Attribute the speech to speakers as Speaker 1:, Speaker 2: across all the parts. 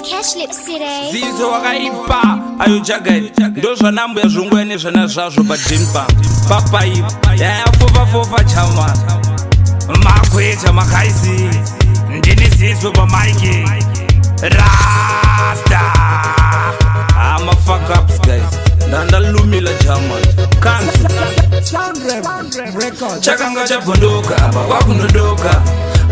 Speaker 1: Cash Lip City.
Speaker 2: Zizo wakaipa ayo jagari ndo zvanambo yazvongwene zvana zvazvo padhimpa papaipa yayafofafofa chama makweta makaisi ndini zizo pamaiki rasta ama fuck ups guys ndandalumila chama kanzi chakanga chabhondoka apa kwakunodoka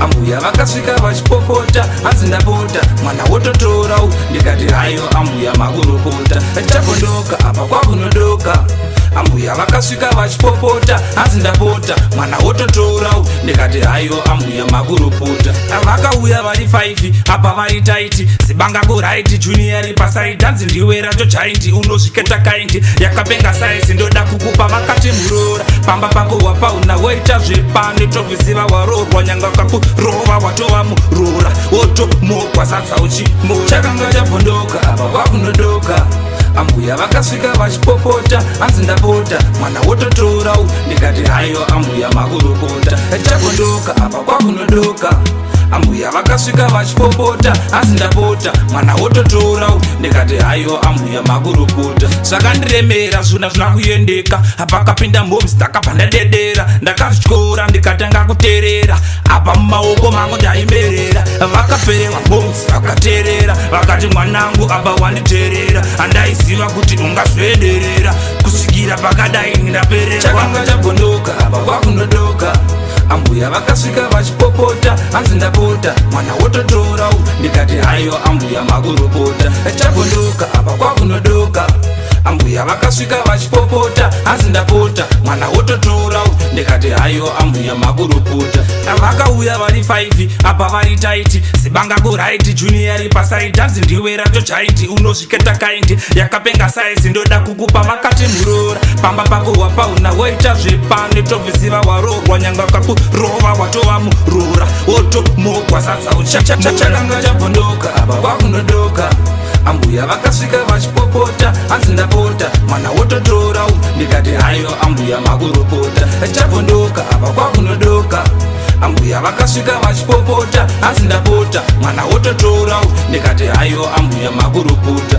Speaker 2: ambuya vakasvika vachipopota hanzi ndapota mwana wototorau ndikati hayo ambuya makurukota chabhondoka apa kwakunodoka ambuya vakasvika vachipopota hanzi ndapota mwana wototorau ndikati hayo ambuya makurukota vakauya vari 5 apa vari taiti zibangago raiti juniori pasaiti hanzi ndiwe racho chaindi unosviketa kaindi yakapenga saisi ndoda kukupa vakati murora pamba pako wapauna woita zvepane tobvisiva warorwa nyanga kakurova watova murora wotomokwa sadza uchimo chakanga chabhondoka apa kwakunodoka ambuya vakasvika vachipopota hanzi ndapota mwana wototorau ndikati hayo ambuya makurukota chabhondoka apa kwakunodoka ambuya vakasvika vachipopota hanzi ndapota mwana wototorau ndikati hayo ambuya makurukota zvakandiremera zvona zvina kuyendeka apakapinda moms ndakabva ndadedera ndakazvityora ndikatanga kuteerera apa mumaoko mangu ndaimberera vakapereva moms vakateerera vakati mwanangu apa wanditeerera handaiziva kuti ungazoenderera kusvikira pakadai ndaperera chakanga chabhondoka apa kwakunodoka ambuya vakasvika vachipopota hanzi ndapota mwana wototorau ndikati hayo ambuya makurukota chabhondoka apa kwakunodoka ambuya vakasvika vachipopota hanzi ndapota mwana wototorau ndikati hayo ambuya makurukota vakauya vari 5 apa vari taiti zibangago raiti juniori pasaiti hanzi ndiwe racho chaiti unosviketa kaindi yakapenga saisi ndoda kukupa vakati murora pamba pako wapauna woita zvepane tobvisiva warorwa nyanga kakurova watova murora wotomokwa sadza uchachakanga chabhondoka apa kwakunodoka ambuya vakasvika vachipopota hanzi ndapota mwana wototorau ndikati hayo ambuya makurukota chabhondoka apa kwakunodoka ambuya vakasvika vachipopota hanzi ndapota mwana wototorau ndikati hayo ambuya makurukota